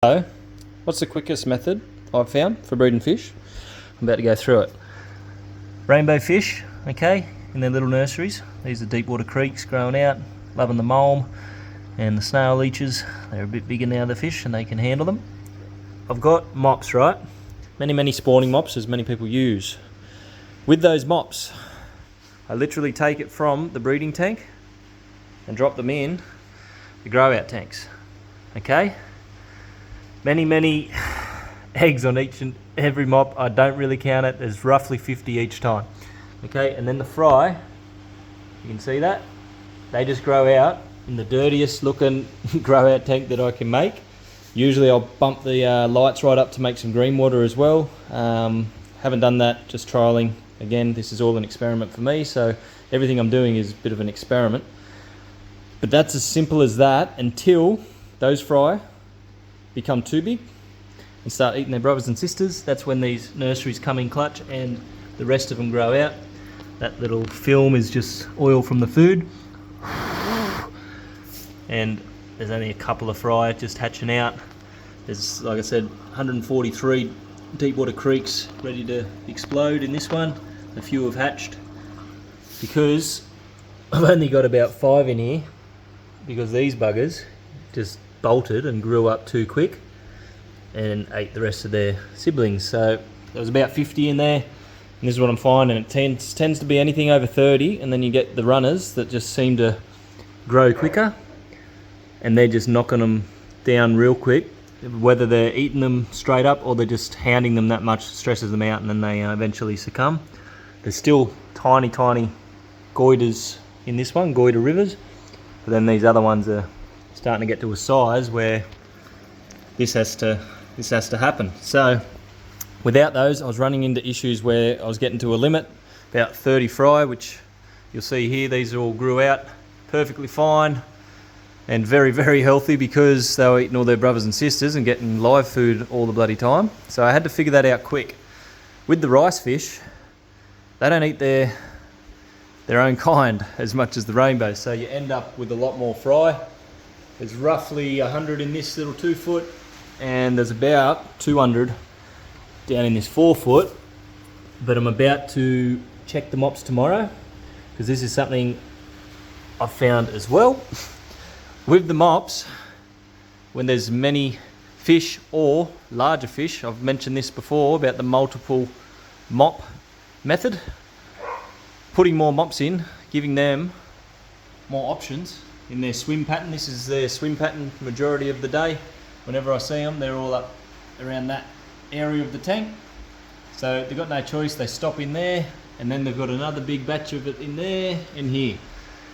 So, what's the quickest method I've found for breeding fish? I'm about to go through it. Rainbow fish, okay, in their little nurseries. These are deep water creeks growing out, loving the mulm and the snail leeches. They're a bit bigger now, the fish, and they can handle them. I've got mops, right? Many spawning mops, as many people use. With those mops, I literally take it from the breeding tank and drop them in the grow out tanks, okay? Many eggs on each and every mop. I don't really count it. There's roughly 50 each time. Okay, and then the fry, you can see that? They just grow out in the dirtiest looking grow out tank that I can make. Usually I'll bump the lights right up to make some green water as well. Haven't done that, just trialing. Again, this is all an experiment for me, so everything I'm doing is a bit of an experiment. But that's as simple as that until those fry become too big and start eating their brothers and sisters. That's when these nurseries come in clutch and the rest of them grow out. That little film is just oil from the food. And there's only a couple of fry just hatching out. There's, like I said, 143 deep water creeks ready to explode in this one. A few have hatched because I've only got about 5 in here because these buggers just bolted and grew up too quick and ate the rest of their siblings. So there was about 50 in there, and this is what I'm finding. It tends to be anything over 30, and then you get the runners that just seem to grow quicker, and they're just knocking them down real quick. Whether they're eating them straight up or they're just hounding them that much stresses them out, and then they eventually succumb. There's still tiny goiters in this one, goiter rivers, but then these other ones are starting to get to a size where this has to happen. So without those, I was running into issues where I was getting to a limit, about 30 fry, which you'll see here. These all grew out perfectly fine and very healthy because they were eating all their brothers and sisters and getting live food all the bloody time. So I had to figure that out quick. With the rice fish, they don't eat their own kind as much as the rainbow, so you end up with a lot more fry. There's roughly 100 in this little 2 foot, and there's about 200 down in this 4 foot. But I'm about to check the mops tomorrow because this is something I've found as well. With the mops, when there's many fish or larger fish, I've mentioned this before about the multiple mop method, putting more mops in, giving them more options in their swim pattern. This is their swim pattern majority of the day. Whenever I see them, they're all up around that area of the tank. So they've got no choice, they stop in there, and then they've got another big batch of it in there and here.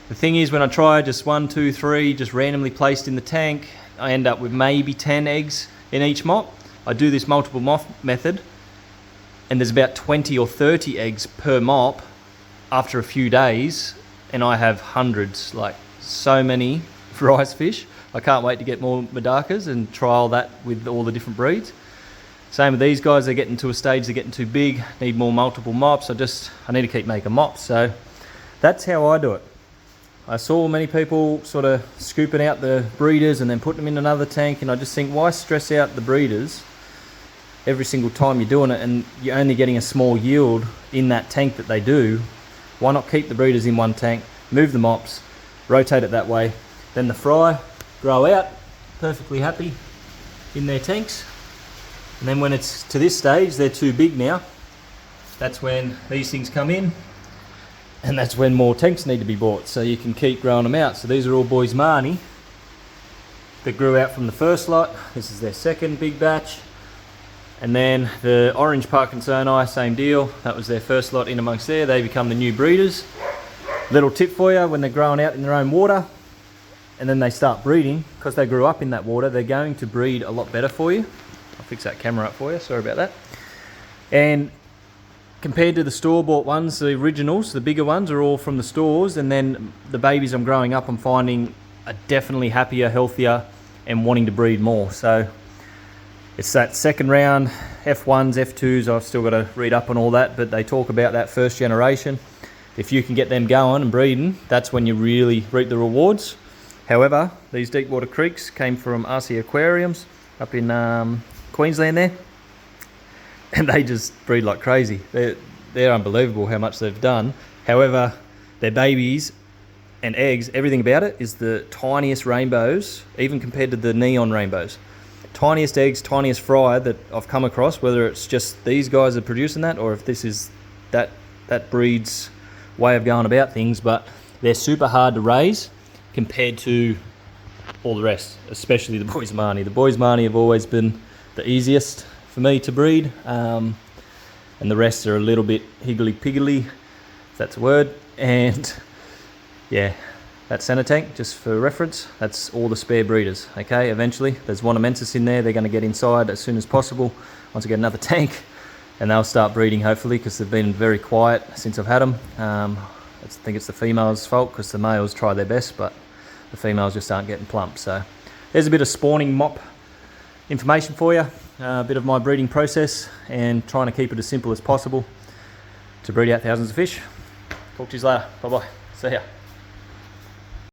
The thing is, when I try just 1, 2, 3, just randomly placed in the tank, I end up with maybe 10 eggs in each mop. I do this multiple mop method, and there's about 20 or 30 eggs per mop after a few days, and I have hundreds, like so many rice fish. I can't wait to get more Madakas and trial that with all the different breeds. Same with these guys, they're getting to a stage, they're getting too big, need more multiple mops. I need to keep making mops. So that's how I do it. I saw many people sort of scooping out the breeders and then putting them in another tank, and I just think, why stress out the breeders every single time you're doing it and you're only getting a small yield in that tank that they do? Why not keep the breeders in one tank, move the mops, rotate it that way, then the fry grow out perfectly happy in their tanks, and then when it's to this stage, they're too big now, that's when these things come in, and that's when more tanks need to be bought so you can keep growing them out. So these are all boys Marnie that grew out from the first lot. This is their second big batch, and then the orange Parkinsoni, same deal. That was their first lot in amongst there. They become the new breeders. Little tip for you, when they're growing out in their own water and then they start breeding, because they grew up in that water, they're going to breed a lot better for you. I'll fix that camera up for you, sorry about that. And compared to the store-bought ones, the originals, the bigger ones are all from the stores, and then the babies I'm growing up, I'm finding are definitely happier, healthier, and wanting to breed more. So it's that second round, F1s, F2s, I've still got to read up on all that, but they talk about that first generation. If you can get them going and breeding, that's when you really reap the rewards. However, these deep water creeks came from RC aquariums up in Queensland there, and they just breed like crazy. They're unbelievable how much they've done. However, their babies and eggs, everything about it is the tiniest rainbows, even compared to the neon rainbows. Tiniest eggs, tiniest fry that I've come across, whether it's just these guys are producing that or if this is that breed's way of going about things, but they're super hard to raise compared to all the rest, especially the boys Marnie. The boys Marnie have always been the easiest for me to breed, and the rest are a little bit higgly-piggly, if that's a word. And yeah, that center tank, just for reference, that's all the spare breeders. Okay, eventually there's one amensis in there. They're going to get inside as soon as possible once I get another tank, and they'll start breeding hopefully, because they've been very quiet since I've had them. I think it's the females' fault, because the males try their best, but the females just aren't getting plump. So there's a bit of spawning mop information for you, a bit of my breeding process, and trying to keep it as simple as possible to breed out thousands of fish. Talk to you later. Bye bye. See ya.